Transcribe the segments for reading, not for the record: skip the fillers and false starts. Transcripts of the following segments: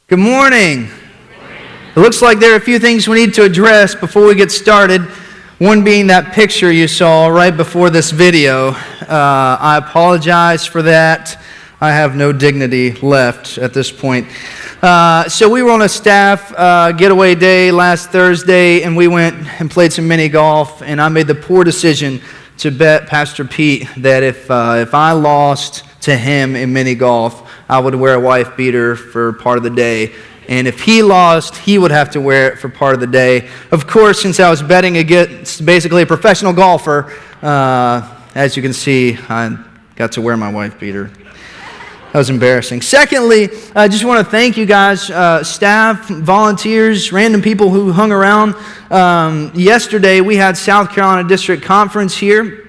Good morning. It looks like there are a few things we need to address before we get started. One being that picture you saw right before this video. I apologize for that. I have no dignity left at this point. So we were on a staff getaway day last Thursday, and we went and played some mini golf, and I made the poor decision to bet Pastor Pete that if I lost to him in mini golf, I would wear a wife beater for part of the day. And if he lost, he would have to wear it for part of the day. Of course, since I was betting against basically a professional golfer, as you can see, I got to wear my wife beater. That was embarrassing. Secondly, I just want to thank you guys, staff, volunteers, random people who hung around. Yesterday, we had South Carolina District Conference here.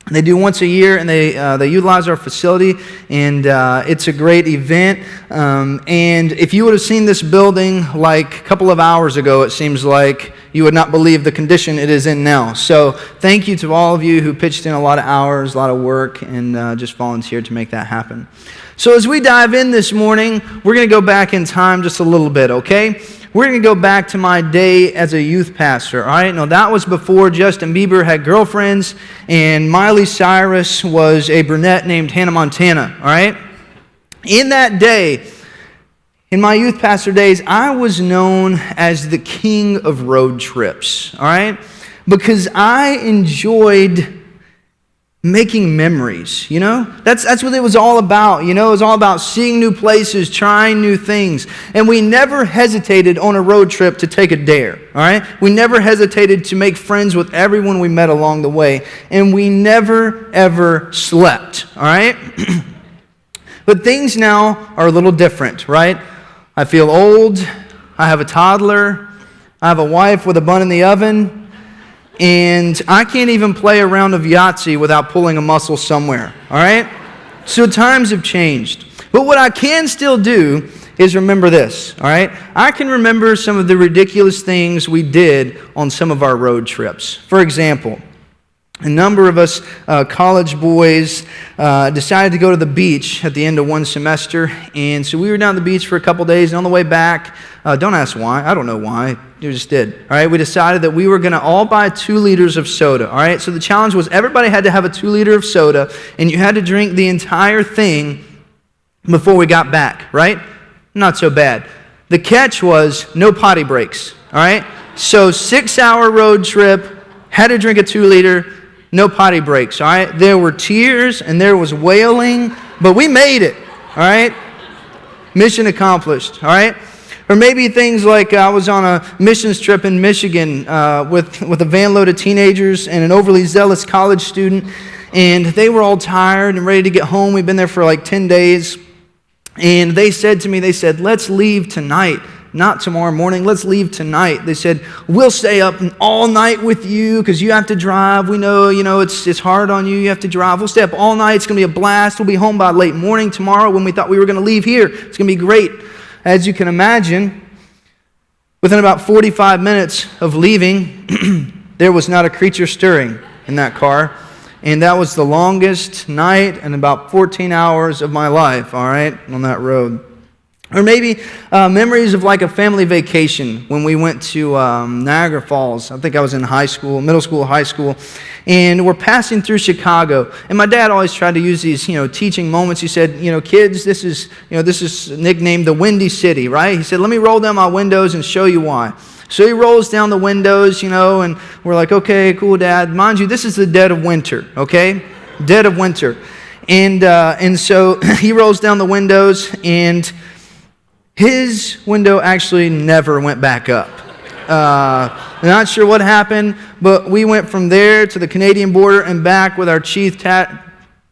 They do once a year, and they utilize our facility, and it's a great event. And if you would have seen this building like a couple of hours ago, it seems like you would not believe the condition it is in now. So thank you to all of you who pitched in a lot of hours, a lot of work, and just volunteered to make that happen. So as we dive in this morning, we're going to go back in time just a little bit, okay? We're going to go back to my day as a youth pastor, all right? Now, that was before Justin Bieber had girlfriends, and Miley Cyrus was a brunette named Hannah Montana, all right? In that day, in my youth pastor days, I was known as the king of road trips, all right? Because I enjoyed making memories, you know? That's what it was all about, you know? It was all about seeing new places, trying new things. And we never hesitated on a road trip to take a dare, all right? We never hesitated to make friends with everyone we met along the way. And we never, ever slept, all right? But things now are a little different, right? I feel old. I have a toddler. I have a wife with a bun in the oven. And I can't even play a round of Yahtzee without pulling a muscle somewhere, all right? So times have changed. But what I can still do is remember this, all right? I can remember some of the ridiculous things we did on some of our road trips. For example, a number of us college boys decided to go to the beach at the end of one semester, and so we were down at the beach for a couple days, and on the way back, don't ask why, I don't know why, we just did, all right? We decided that we were going to all buy 2 liters of soda, all right? So the challenge was everybody had to have a 2 liter of soda, and you had to drink the entire thing before we got back, right? Not so bad. The catch was no potty breaks, all right? So 6-hour road trip, had to drink a 2 liter, no potty breaks, all right? There were tears and there was wailing, but we made it, all right? Mission accomplished, all right? Or maybe things like I was on a missions trip in Michigan with a van load of teenagers and an overly zealous college student, and they were all tired and ready to get home. We've been there for like 10 days, and they said to me, let's leave tonight. Not tomorrow morning, let's leave tonight. They said, we'll stay up all night with you because you have to drive. We know, it's hard on you. You have to drive. We'll stay up all night. It's going to be a blast. We'll be home by late morning tomorrow when we thought we were going to leave here. It's going to be great. As you can imagine, within about 45 minutes of leaving, there was not a creature stirring in that car. And that was the longest night and about 14 hours of my life, all right, on that road. Or maybe memories of like a family vacation when we went to Niagara Falls. I think I was in middle school, high school, and we're passing through Chicago. And my dad always tried to use these, teaching moments. He said, kids, this is nicknamed the Windy City, right? He said, let me roll down my windows and show you why. So he rolls down the windows, and we're like, okay, cool, Dad. Mind you, this is the dead of winter, okay? Dead of winter. And so he rolls down the windows, and his window actually never went back up. Not sure what happened, but we went from there to the Canadian border and back with our teeth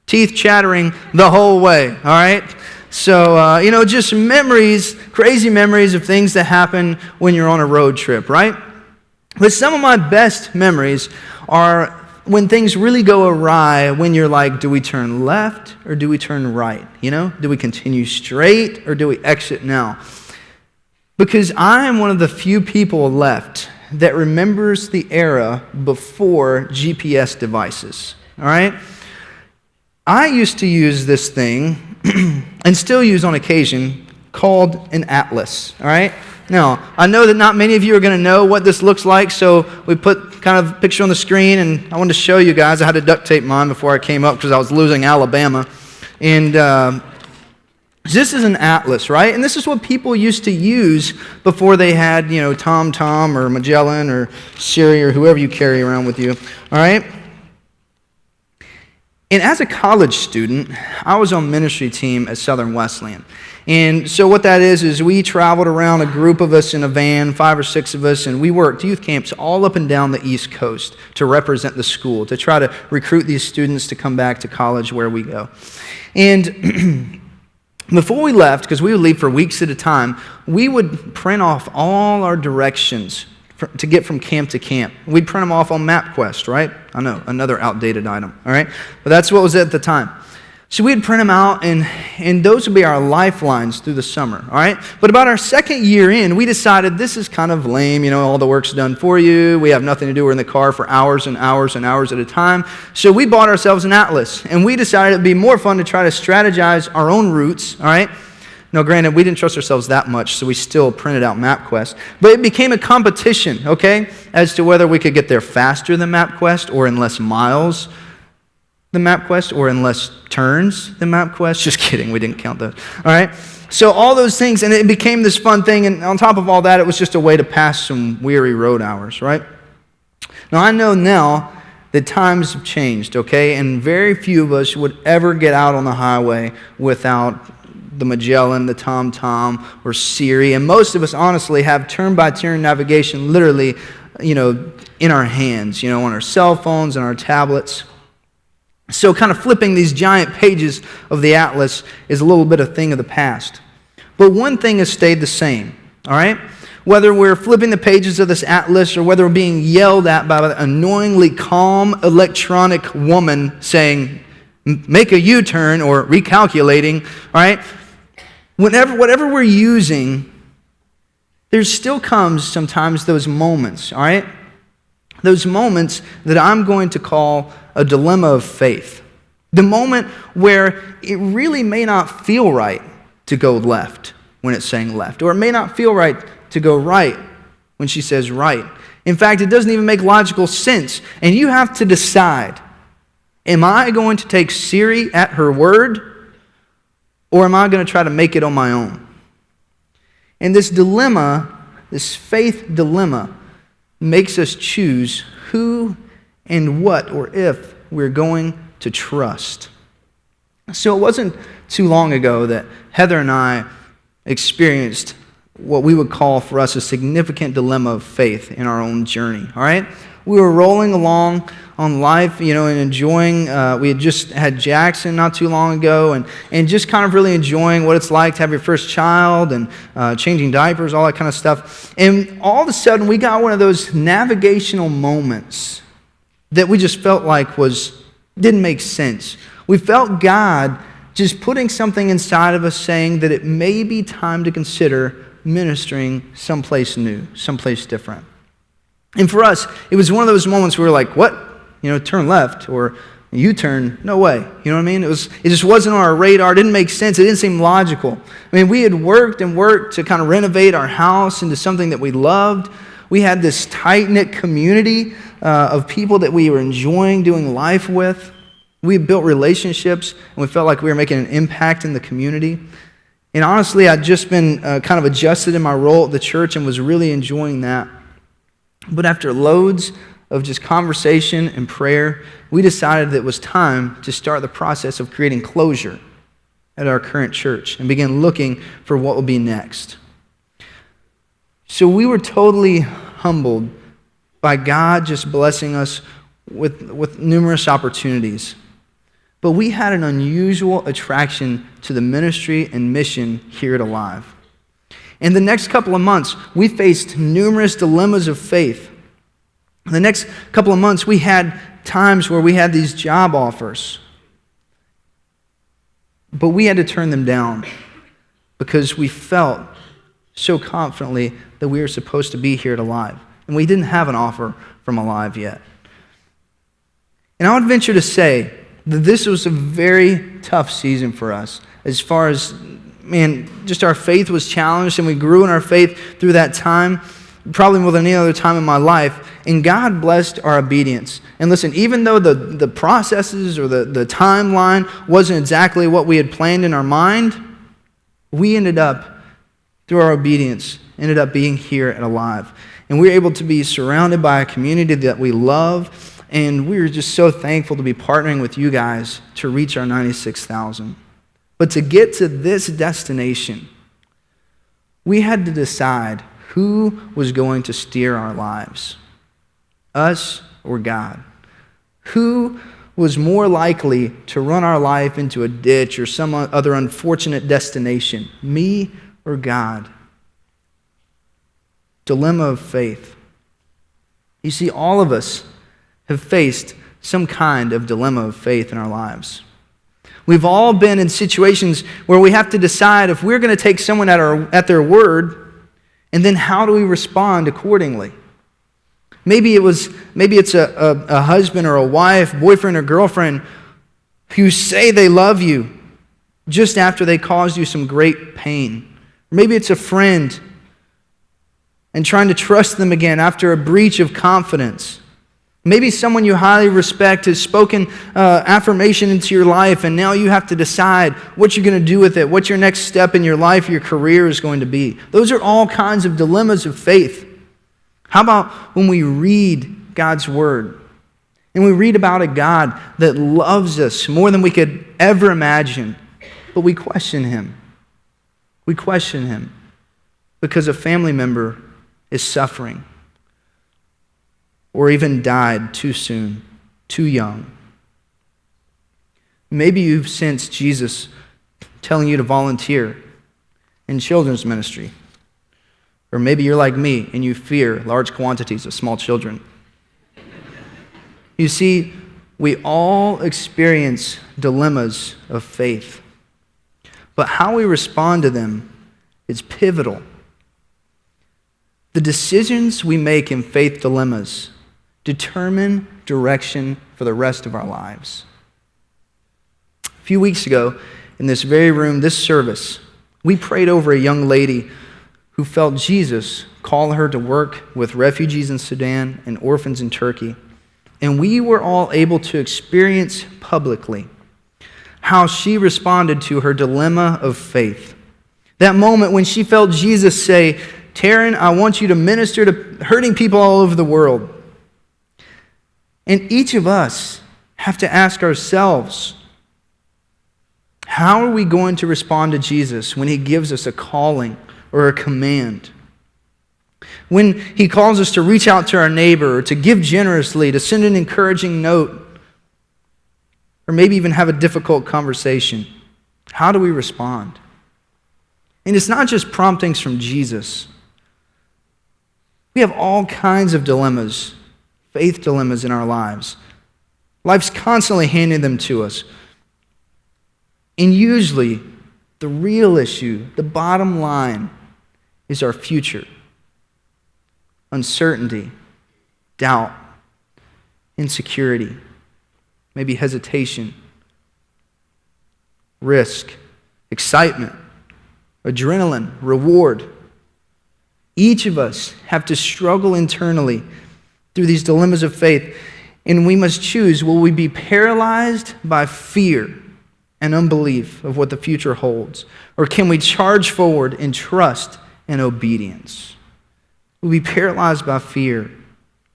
chattering the whole way, all right? So, just memories, crazy memories of things that happen when you're on a road trip, right? But some of my best memories are when things really go awry, when you're like, do we turn left or do we turn right? Do we continue straight or do we exit now? Because I am one of the few people left that remembers the era before GPS devices, all right? I used to use this thing, and still use on occasion, called an atlas, all right? Now, I know that not many of you are going to know what this looks like, so we put kind of a picture on the screen, and I wanted to show you guys. I had to duct tape mine before I came up because I was losing Alabama. And this is an atlas, right? And this is what people used to use before they had, TomTom or Magellan or Siri or whoever you carry around with you, all right? And as a college student, I was on ministry team at Southern Wesleyan. And so what that is we traveled around, a group of us in a van, 5 or 6 of us, and we worked youth camps all up and down the East Coast to represent the school, to try to recruit these students to come back to college where we go. And before we left, because we would leave for weeks at a time, we would print off all our directions to get from camp to camp. We'd print them off on MapQuest, right? I know, another outdated item, all right? But that's what was at the time. So we'd print them out, and those would be our lifelines through the summer, all right? But about our second year in, we decided this is kind of lame. All the work's done for you. We have nothing to do. We're in the car for hours and hours and hours at a time. So we bought ourselves an atlas, and we decided it'd be more fun to try to strategize our own routes, all right? Now, granted, we didn't trust ourselves that much, so we still printed out MapQuest. But it became a competition, okay, as to whether we could get there faster than MapQuest or in less miles than MapQuest or in less turns than MapQuest. Just kidding, we didn't count those. All right? So all those things, and it became this fun thing, and on top of all that, it was just a way to pass some weary road hours, right? Now, I know now that times have changed, okay, and very few of us would ever get out on the highway without the Magellan, the TomTom, or Siri, and most of us honestly have turn-by-turn navigation literally, in our hands, on our cell phones and our tablets. So kind of flipping these giant pages of the atlas is a little bit a thing of the past. But one thing has stayed the same, all right? Whether we're flipping the pages of this atlas or whether we're being yelled at by an annoyingly calm electronic woman saying, make a U-turn or recalculating, all right? Whatever we're using, there still comes sometimes those moments, all right? Those moments that I'm going to call a dilemma of faith. The moment where it really may not feel right to go left when it's saying left, or it may not feel right to go right when she says right. In fact, it doesn't even make logical sense, and you have to decide, am I going to take Siri at her word, or am I going to try to make it on my own? And this dilemma, this faith dilemma, makes us choose who and what or if we're going to trust. So it wasn't too long ago that Heather and I experienced what we would call for us a significant dilemma of faith in our own journey, all right? We were rolling along on life, and enjoying, we had just had Jackson not too long ago, and just kind of really enjoying what it's like to have your first child and changing diapers, all that kind of stuff. And all of a sudden, we got one of those navigational moments that we just felt like didn't make sense. We felt God just putting something inside of us saying that it may be time to consider ministering someplace new, someplace different. And for us, it was one of those moments where we were like, what? Turn left, or U-turn, no way. You know what I mean? It just wasn't on our radar. It didn't make sense. It didn't seem logical. I mean, we had worked and worked to kind of renovate our house into something that we loved. We had this tight-knit community of people that we were enjoying doing life with. We had built relationships, and we felt like we were making an impact in the community. And honestly, I'd just been kind of adjusted in my role at the church and was really enjoying that. But after loads of just conversation and prayer, we decided that it was time to start the process of creating closure at our current church and begin looking for what would be next. So we were totally humbled by God just blessing us with numerous opportunities. But we had an unusual attraction to the ministry and mission here at Alive. In the next couple of months, we faced numerous dilemmas of faith. In the next couple of months, we had times where we had these job offers, but we had to turn them down because we felt so confidently that we were supposed to be here at Alive, and we didn't have an offer from Alive yet. And I would venture to say that this was a very tough season for us as far as just our faith was challenged, and we grew in our faith through that time, probably more than any other time in my life. And God blessed our obedience. And listen, even though the processes or the timeline wasn't exactly what we had planned in our mind, we ended up, through our obedience, ended up being here and alive. And we were able to be surrounded by a community that we love. And we were just so thankful to be partnering with you guys to reach our 96,000. But to get to this destination, we had to decide who was going to steer our lives, us or God. Who was more likely to run our life into a ditch or some other unfortunate destination, me or God? Dilemma of faith. You see, all of us have faced some kind of dilemma of faith in our lives. We've all been in situations where we have to decide if we're going to take someone at their word, and then how do we respond accordingly? Maybe it's a husband or a wife, boyfriend or girlfriend who say they love you just after they caused you some great pain. Maybe it's a friend and trying to trust them again after a breach of confidence. Maybe someone you highly respect has spoken affirmation into your life, and now you have to decide what you're going to do with it, what your next step in your life, your career is going to be. Those are all kinds of dilemmas of faith. How about when we read God's Word and we read about a God that loves us more than we could ever imagine, but we question Him. We question Him because a family member is suffering or even died too soon, too young. Maybe you've sensed Jesus telling you to volunteer in children's ministry. Or maybe you're like me and you fear large quantities of small children. You see, we all experience dilemmas of faith, but how we respond to them is pivotal. The decisions we make in faith dilemmas determine direction for the rest of our lives. A few weeks ago, in this very room, this service, we prayed over a young lady who felt Jesus call her to work with refugees in Sudan and orphans in Turkey. And we were all able to experience publicly how she responded to her dilemma of faith. That moment when she felt Jesus say, "Taryn, I want you to minister to hurting people all over the world." And each of us have to ask ourselves, how are we going to respond to Jesus when He gives us a calling or a command? When He calls us to reach out to our neighbor, or to give generously, to send an encouraging note, or maybe even have a difficult conversation, how do we respond? And it's not just promptings from Jesus. We have all kinds of dilemmas, faith dilemmas in our lives. Life's constantly handing them to us. And usually, the real issue, the bottom line, is our future. Uncertainty, doubt, insecurity, maybe hesitation, risk, excitement, adrenaline, reward. Each of us have to struggle internally through these dilemmas of faith, and we must choose, will we be paralyzed by fear and unbelief of what the future holds, or can we charge forward in trust and obedience? Will we be paralyzed by fear,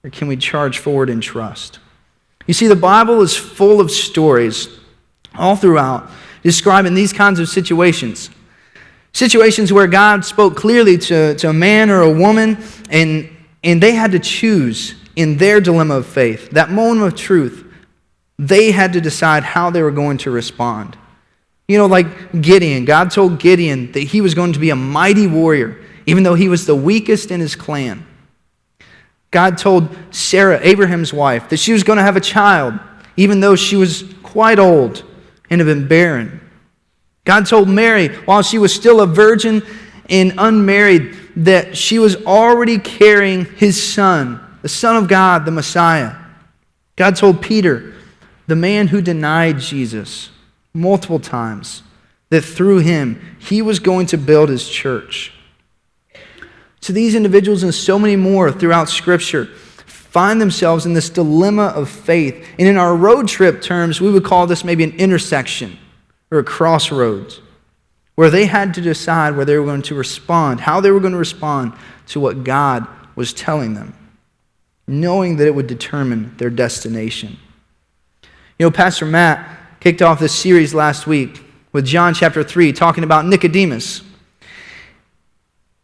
or can we charge forward in trust? You see, the Bible is full of stories all throughout describing these kinds of situations. Situations where God spoke clearly to a man or a woman, and they had to choose in their dilemma of faith, that moment of truth. They had to decide how they were going to respond. You know, like Gideon. God told Gideon that he was going to be a mighty warrior, even though he was the weakest in his clan. God told Sarah, Abraham's wife, that she was going to have a child, even though she was quite old and had been barren. God told Mary, while she was still a virgin and unmarried, that she was already carrying His Son, the Son of God, the Messiah. God told Peter, the man who denied Jesus multiple times, that through him, he was going to build his church. So these individuals and so many more throughout Scripture find themselves in this dilemma of faith. And in our road trip terms, we would call this maybe an intersection or a crossroads, where they had to decide where they were going to respond, how they were going to respond to what God was telling them, knowing that it would determine their destination. You know, Pastor Matt kicked off this series last week with John chapter 3, talking about Nicodemus,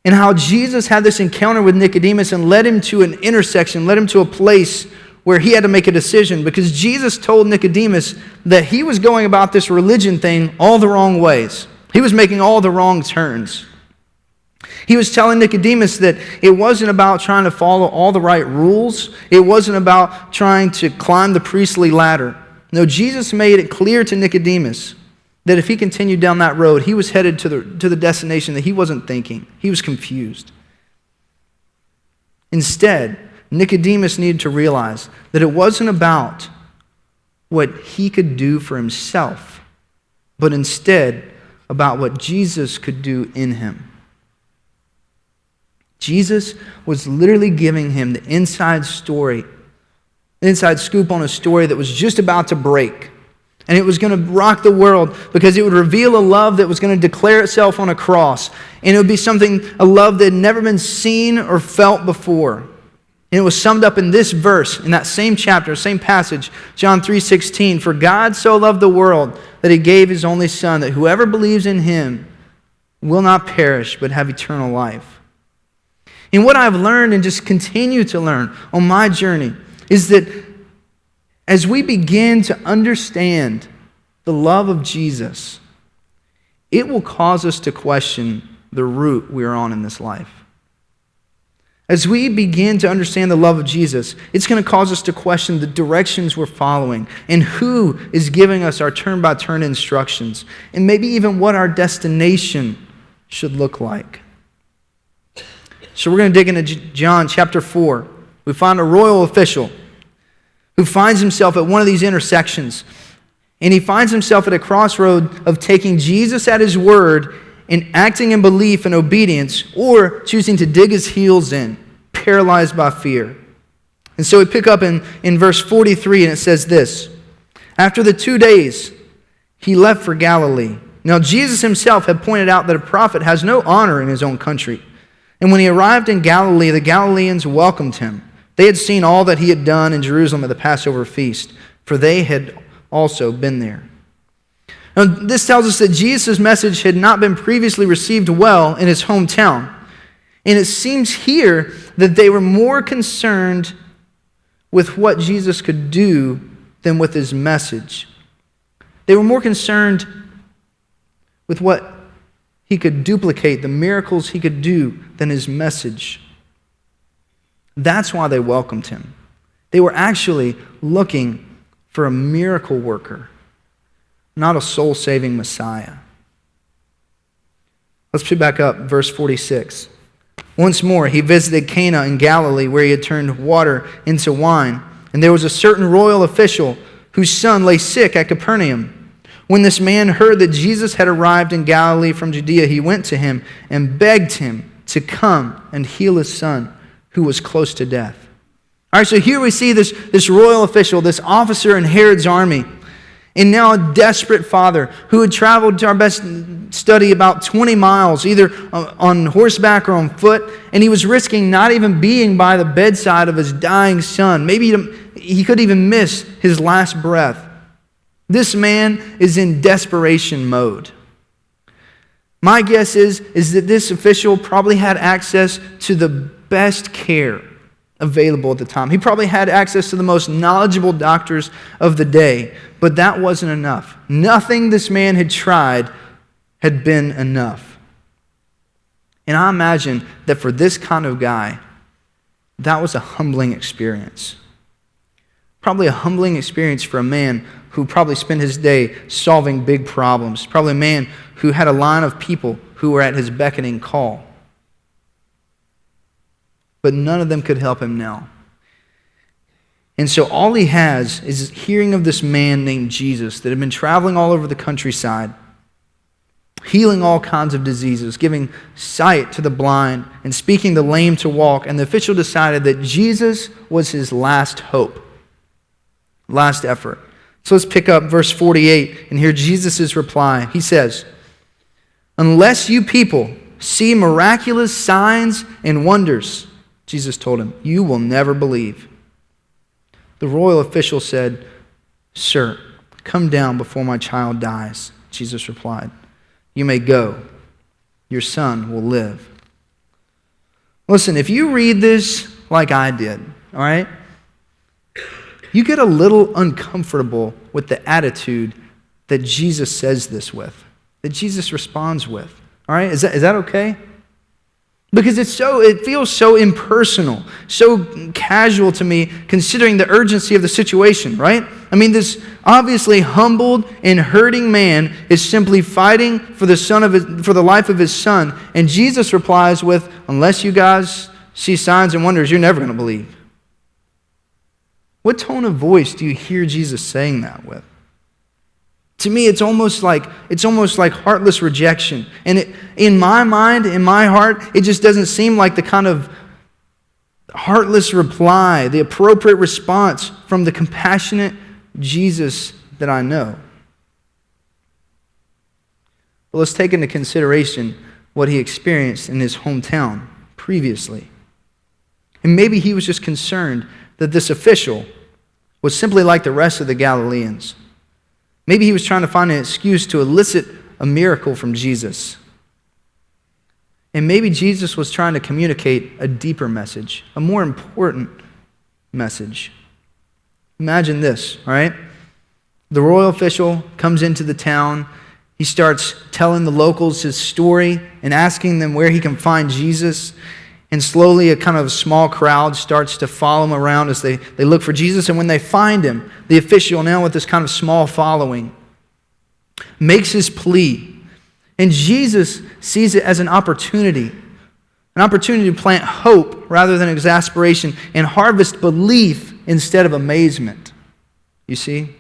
and how Jesus had this encounter with Nicodemus and led him to an intersection, led him to a place where he had to make a decision, because Jesus told Nicodemus that he was going about this religion thing all the wrong ways. He was making all the wrong turns. He was telling Nicodemus that it wasn't about trying to follow all the right rules. It wasn't about trying to climb the priestly ladder. No, Jesus made it clear to Nicodemus that if he continued down that road, he was headed to the destination that he wasn't thinking. He was confused. Instead, Nicodemus needed to realize that it wasn't about what he could do for himself, but instead about what Jesus could do in him. Jesus was literally giving him the inside story, the inside scoop on a story that was just about to break. And it was going to rock the world because it would reveal a love that was going to declare itself on a cross. And it would be a love that had never been seen or felt before. And it was summed up in this verse, in that same chapter, same passage, John 3:16. For God so loved the world that he gave his only Son, that whoever believes in him will not perish but have eternal life. And what I've learned and just continue to learn on my journey is that as we begin to understand the love of Jesus, it will cause us to question the route we are on in this life. As we begin to understand the love of Jesus, it's going to cause us to question the directions we're following and who is giving us our turn-by-turn instructions, and maybe even what our destination should look like. So we're going to dig into John chapter 4. We find a royal official who finds himself at one of these intersections. And he finds himself at a crossroad of taking Jesus at his word and acting in belief and obedience, or choosing to dig his heels in, paralyzed by fear. And so we pick up in verse 43, and it says this: After the 2 days, he left for Galilee. Now Jesus himself had pointed out that a prophet has no honor in his own country. And when he arrived in Galilee, the Galileans welcomed him. They had seen all that he had done in Jerusalem at the Passover feast, for they had also been there. Now, this tells us that Jesus' message had not been previously received well in his hometown. And it seems here that they were more concerned with what Jesus could do than with his message. They were more concerned with what he could duplicate, the miracles he could do, than his message. That's why they welcomed him. They were actually looking for a miracle worker, not a soul-saving Messiah. Let's pick back up, verse 46. Once more, he visited Cana in Galilee, where he had turned water into wine. And there was a certain royal official whose son lay sick at Capernaum. When this man heard that Jesus had arrived in Galilee from Judea, he went to him and begged him to come and heal his son, who was close to death. All right, so here we see this royal official, this officer in Herod's army, and now a desperate father who had traveled, to our best study, about 20 miles, either on horseback or on foot, and he was risking not even being by the bedside of his dying son. Maybe he could even miss his last breath. This man is in desperation mode. My guess is that this official probably had access to the best care available at the time. He probably had access to the most knowledgeable doctors of the day, but that wasn't enough. Nothing this man had tried had been enough. And I imagine that for this kind of guy, that was a humbling experience. Probably a humbling experience for a man who probably spent his day solving big problems. Probably a man who had a line of people who were at his beckoning call. But none of them could help him now. And so all he has is hearing of this man named Jesus that had been traveling all over the countryside. healing all kinds of diseases, giving sight to the blind, and speaking the lame to walk. And the official decided that Jesus was his last hope, last effort. So let's pick up verse 48 and hear Jesus' reply. He says, "Unless you people see miraculous signs and wonders," Jesus told him, "you will never believe." The royal official said, "Sir, come down before my child dies." Jesus replied, "You may go. Your son will live." Listen, if you read this like I did, all right, you get a little uncomfortable with the attitude that Jesus says this with, that Jesus responds with. All right, is that okay? Because it feels so impersonal, so casual to me, considering the urgency of the situation, right? I mean, this obviously humbled and hurting man is simply fighting for the life of his son, and Jesus replies with, "Unless you guys see signs and wonders, you're never going to believe." What tone of voice do you hear Jesus saying that with? To me, it's almost like heartless rejection. And in my mind, in my heart, it just doesn't seem like the kind of heartless reply, the appropriate response from the compassionate Jesus that I know. But let's take into consideration what he experienced in his hometown previously. And maybe he was just concerned that this official was simply like the rest of the Galileans. Maybe he was trying to find an excuse to elicit a miracle from Jesus. And maybe Jesus was trying to communicate a deeper message, a more important message. Imagine this, all right? The royal official comes into the town. He starts telling the locals his story and asking them where he can find Jesus. And slowly a kind of small crowd starts to follow him around as they look for Jesus. And when they find him, the official, now with this kind of small following, makes his plea. And Jesus sees it as an opportunity to plant hope rather than exasperation and harvest belief instead of amazement. You see?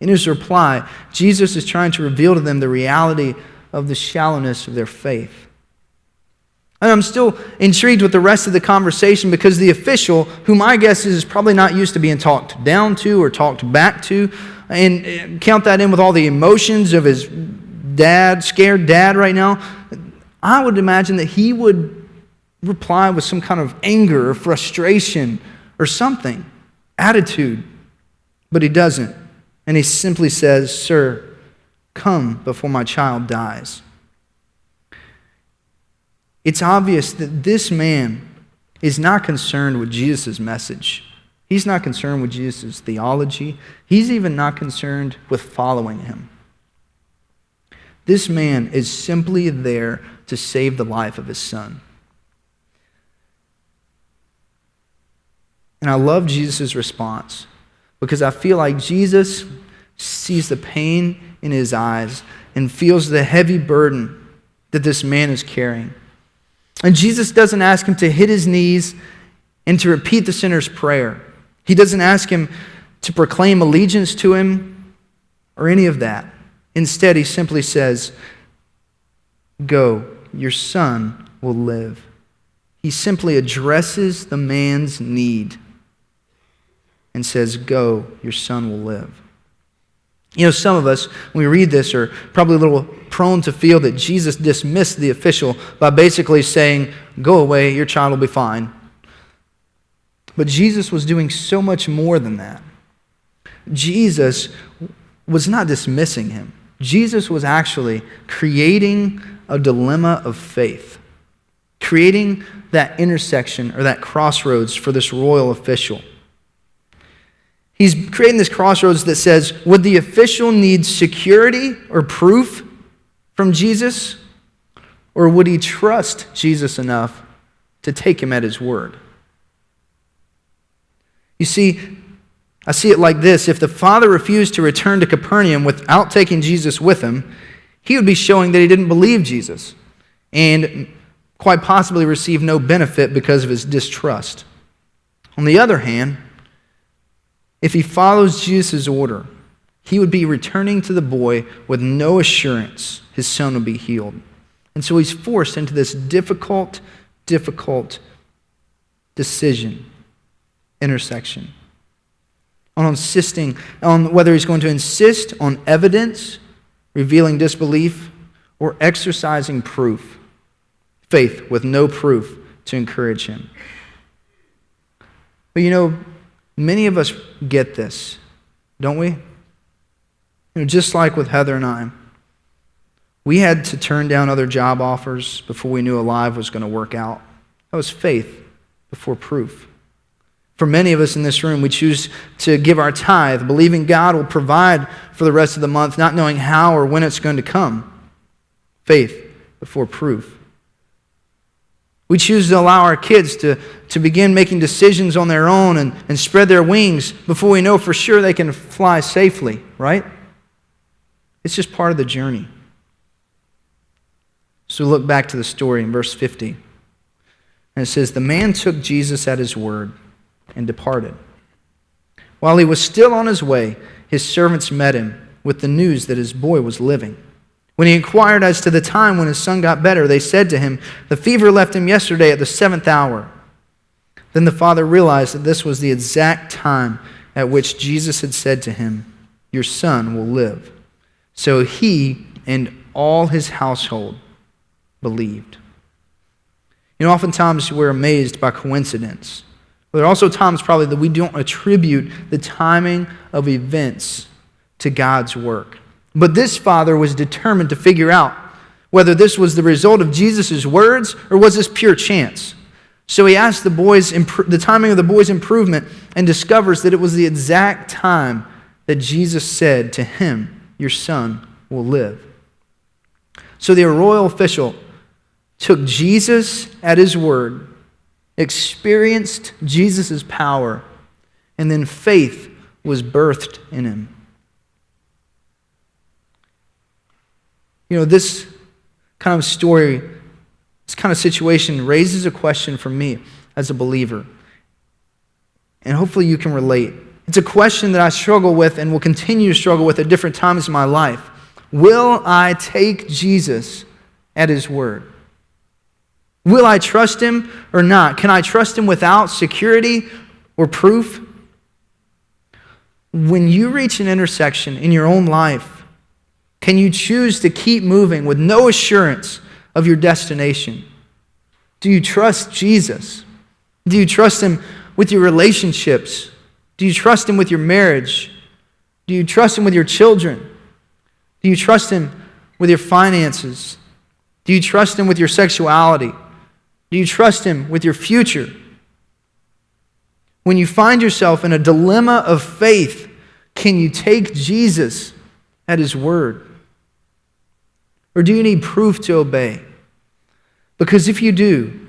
In his reply, Jesus is trying to reveal to them the reality of the shallowness of their faith. And I'm still intrigued with the rest of the conversation because the official, whom I guess is probably not used to being talked down to or talked back to, and count that in with all the emotions of his dad, scared dad right now, I would imagine that he would reply with some kind of anger or frustration or something, attitude. But he doesn't. And he simply says, "Sir, come before my child dies." It's obvious that this man is not concerned with Jesus' message. He's not concerned with Jesus' theology. He's even not concerned with following him. This man is simply there to save the life of his son. And I love Jesus' response because I feel like Jesus sees the pain in his eyes and feels the heavy burden that this man is carrying. And Jesus doesn't ask him to hit his knees and to repeat the sinner's prayer. He doesn't ask him to proclaim allegiance to him or any of that. Instead, he simply says, "Go, your son will live." He simply addresses the man's need and says, "Go, your son will live." You know, some of us, when we read this, are probably a little prone to feel that Jesus dismissed the official by basically saying, "Go away, your child will be fine." But Jesus was doing so much more than that. Jesus was not dismissing him. Jesus was actually creating a dilemma of faith, creating that intersection or that crossroads for this royal official. He's creating this crossroads that says, would the official need security or proof from Jesus, or would he trust Jesus enough to take him at his word? You see, I see it like this. If the father refused to return to Capernaum without taking Jesus with him, he would be showing that he didn't believe Jesus and quite possibly receive no benefit because of his distrust. On the other hand, if he follows Jesus' order, he would be returning to the boy with no assurance his son would be healed. And so he's forced into this difficult intersection on insisting on whether he's going to insist on evidence, revealing disbelief, or exercising proof, faith with no proof to encourage him. But many of us get this, don't we? Just like with Heather and I, we had to turn down other job offers before we knew Alive was going to work out. That was faith before proof. For many of us in this room, we choose to give our tithe, believing God will provide for the rest of the month, not knowing how or when it's going to come. Faith before proof. We choose to allow our kids to begin making decisions on their own and spread their wings before we know for sure they can fly safely, right? It's just part of the journey. So look back to the story in verse 50. And it says, "The man took Jesus at his word and departed. While he was still on his way, his servants met him with the news that his boy was living. When he inquired as to the time when his son got better, they said to him, 'The fever left him yesterday at the 7th hour.' Then the father realized that this was the exact time at which Jesus had said to him, 'Your son will live.' So he and all his household believed." Oftentimes we're amazed by coincidence. But there are also times probably that we don't attribute the timing of events to God's work. But this father was determined to figure out whether this was the result of Jesus' words or was this pure chance. So he asked the timing of the boy's improvement and discovers that it was the exact time that Jesus said to him, "Your son will live." So the royal official took Jesus at his word, experienced Jesus' power, and then faith was birthed in him. This kind of story, this kind of situation raises a question for me as a believer. And hopefully you can relate. It's a question that I struggle with and will continue to struggle with at different times in my life. Will I take Jesus at his word? Will I trust him or not? Can I trust him without security or proof? When you reach an intersection in your own life, can you choose to keep moving with no assurance of your destination? Do you trust Jesus? Do you trust him with your relationships? Do you trust him with your marriage? Do you trust him with your children? Do you trust him with your finances? Do you trust him with your sexuality? Do you trust him with your future? When you find yourself in a dilemma of faith, can you take Jesus at his word? Or do you need proof to obey? Because if you do,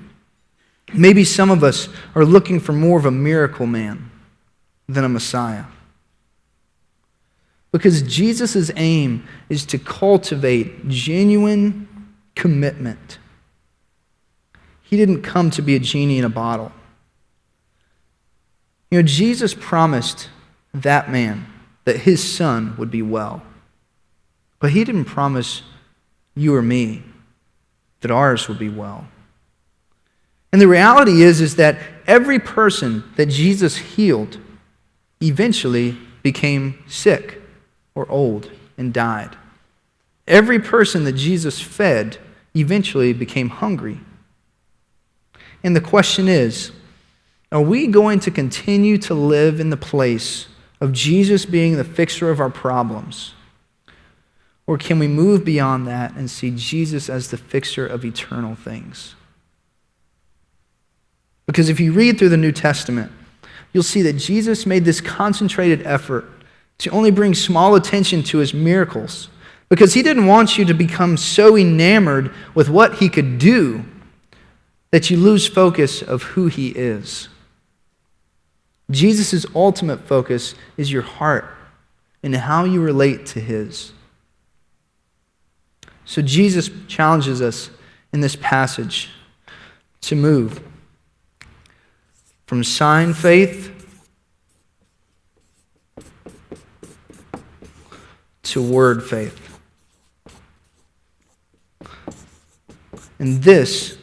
maybe some of us are looking for more of a miracle man than a Messiah. Because Jesus' aim is to cultivate genuine commitment. He didn't come to be a genie in a bottle. Jesus promised that man that his son would be well. But he didn't promise you or me that ours would be well. And the reality is that every person that Jesus healed eventually became sick or old and died. Every person that Jesus fed eventually became hungry. And the question is, are we going to continue to live in the place of Jesus being the fixer of our problems? Or can we move beyond that and see Jesus as the fixer of eternal things? Because if you read through the New Testament, you'll see that Jesus made this concentrated effort to only bring small attention to his miracles, because he didn't want you to become so enamored with what he could do that you lose focus of who he is. Jesus' ultimate focus is your heart and how you relate to his. So Jesus challenges us in this passage to move from sign faith to word faith. And these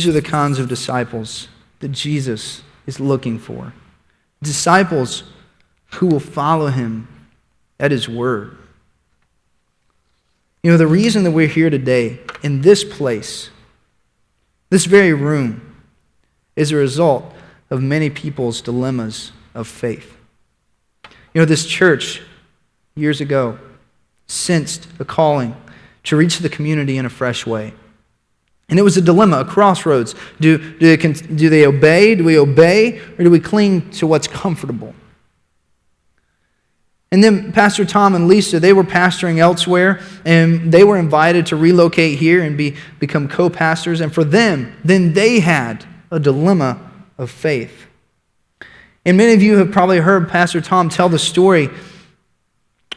are the kinds of disciples that Jesus is looking for. Disciples who will follow him at his word. You know, the reason that we're here today in this place, this very room, is a result of many people's dilemmas of faith. You know, this church, years ago, sensed a calling to reach the community in a fresh way. And it was a dilemma, a crossroads. Do they obey? Do we obey? Or do we cling to what's comfortable? And then Pastor Tom and Lisa, they were pastoring elsewhere, and they were invited to relocate here and become co-pastors. And for them, then they had a dilemma of faith. And many of you have probably heard Pastor Tom tell the story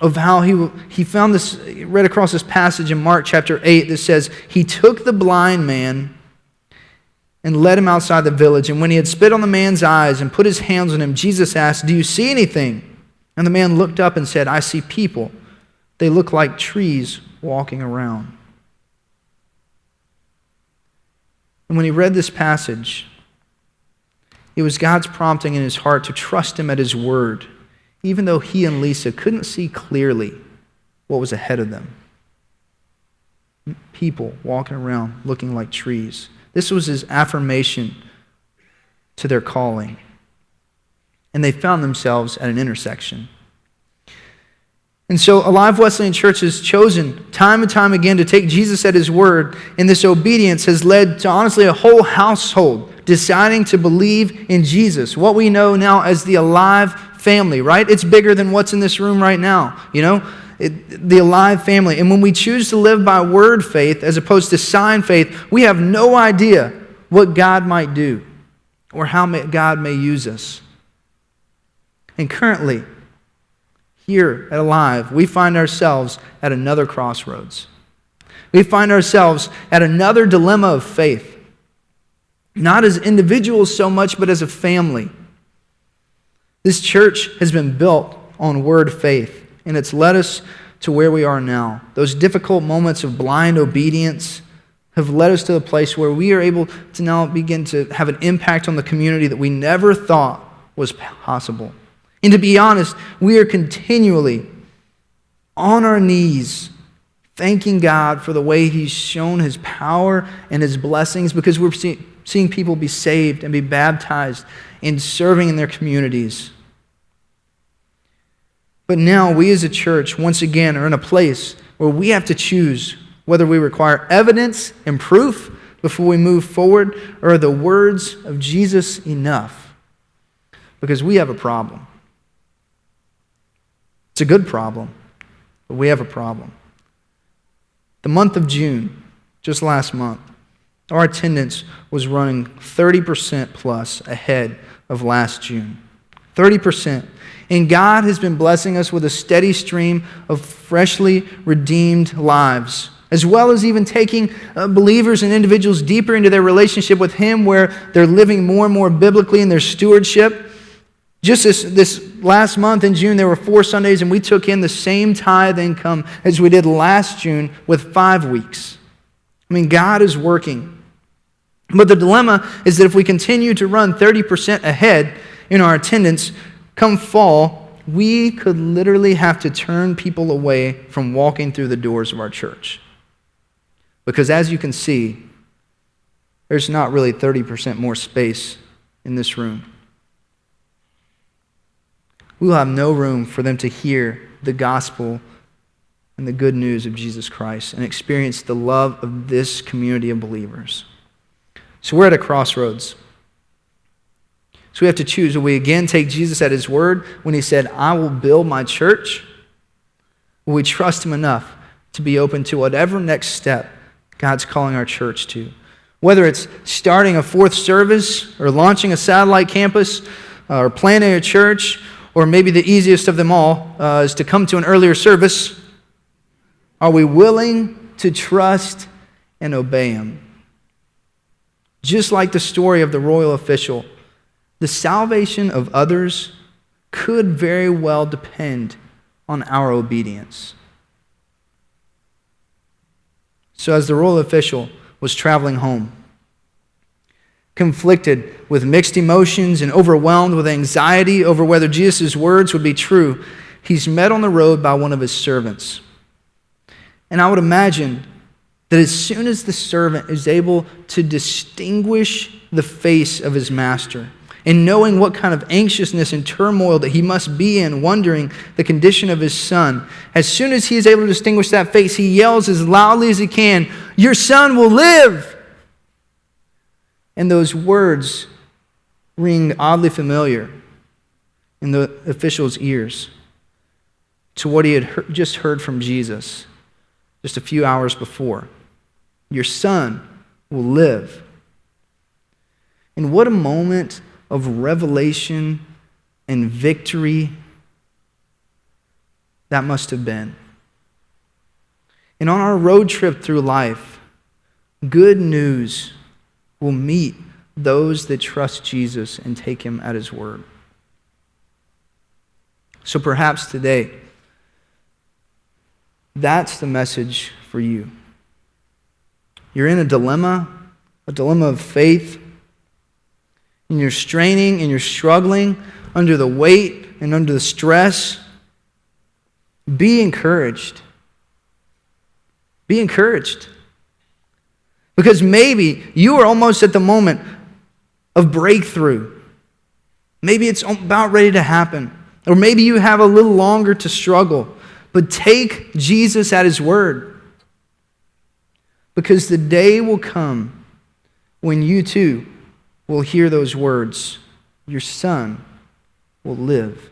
of how he found this, read across this passage in Mark chapter 8 that says, he took the blind man and led him outside the village. And when he had spit on the man's eyes and put his hands on him, Jesus asked, "Do you see anything?" And the man looked up and said, "I see people. They look like trees walking around." And when he read this passage, it was God's prompting in his heart to trust him at his word, even though he and Lisa couldn't see clearly what was ahead of them. People walking around looking like trees. This was his affirmation to their calling. And they found themselves at an intersection. And so Alive Wesleyan Church has chosen time and time again to take Jesus at his word, and this obedience has led to honestly a whole household deciding to believe in Jesus, what we know now as the Alive family, right? It's bigger than what's in this room right now, you know? The Alive family. And when we choose to live by word faith as opposed to sign faith, we have no idea what God might do or how God may use us. And currently, here at Alive, we find ourselves at another crossroads. We find ourselves at another dilemma of faith. Not as individuals so much, but as a family. This church has been built on word faith, and it's led us to where we are now. Those difficult moments of blind obedience have led us to a place where we are able to now begin to have an impact on the community that we never thought was possible. And to be honest, we are continually on our knees thanking God for the way he's shown his power and his blessings, because we're seeing people be saved and be baptized and serving in their communities. But now we as a church, once again, are in a place where we have to choose whether we require evidence and proof before we move forward, or are the words of Jesus enough? Because we have a problem. It's a good problem, but we have a problem. The month of June, just last month, our attendance was running 30% plus ahead of last June. 30%. And God has been blessing us with a steady stream of freshly redeemed lives, as well as even taking believers and individuals deeper into their relationship with him, where they're living more and more biblically in their stewardship. Just this last month in June, there were 4 Sundays, and we took in the same tithe income as we did last June with 5 weeks. I mean, God is working. But the dilemma is that if we continue to run 30% ahead in our attendance, come fall, we could literally have to turn people away from walking through the doors of our church. Because as you can see, there's not really 30% more space in this room. We will have no room for them to hear the gospel and the good news of Jesus Christ and experience the love of this community of believers. So we're at a crossroads. So we have to choose. Will we again take Jesus at his word when he said, "I will build my church"? Will we trust him enough to be open to whatever next step God's calling our church to? Whether it's starting a 4th service or launching a satellite campus or planting a church, or maybe the easiest of them all is to come to an earlier service. Are we willing to trust and obey him? Just like the story of the royal official, the salvation of others could very well depend on our obedience. So as the royal official was traveling home, conflicted with mixed emotions and overwhelmed with anxiety over whether Jesus' words would be true, he's met on the road by one of his servants. And I would imagine that as soon as the servant is able to distinguish the face of his master, and knowing what kind of anxiousness and turmoil that he must be in, wondering the condition of his son, as soon as he is able to distinguish that face, he yells as loudly as he can, "Your son will live!" And those words ring oddly familiar in the official's ears to what he had just heard from Jesus just a few hours before. Your son will live. And what a moment of revelation and victory that must have been. And on our road trip through life, good news will meet those that trust Jesus and take him at his word. So perhaps today, that's the message for you. You're in a dilemma of faith, and you're straining and you're struggling under the weight and under the stress. Be encouraged. Be encouraged. Because maybe you are almost at the moment of breakthrough. Maybe it's about ready to happen. Or maybe you have a little longer to struggle. But take Jesus at his word. Because the day will come when you too will hear those words. Your son will live.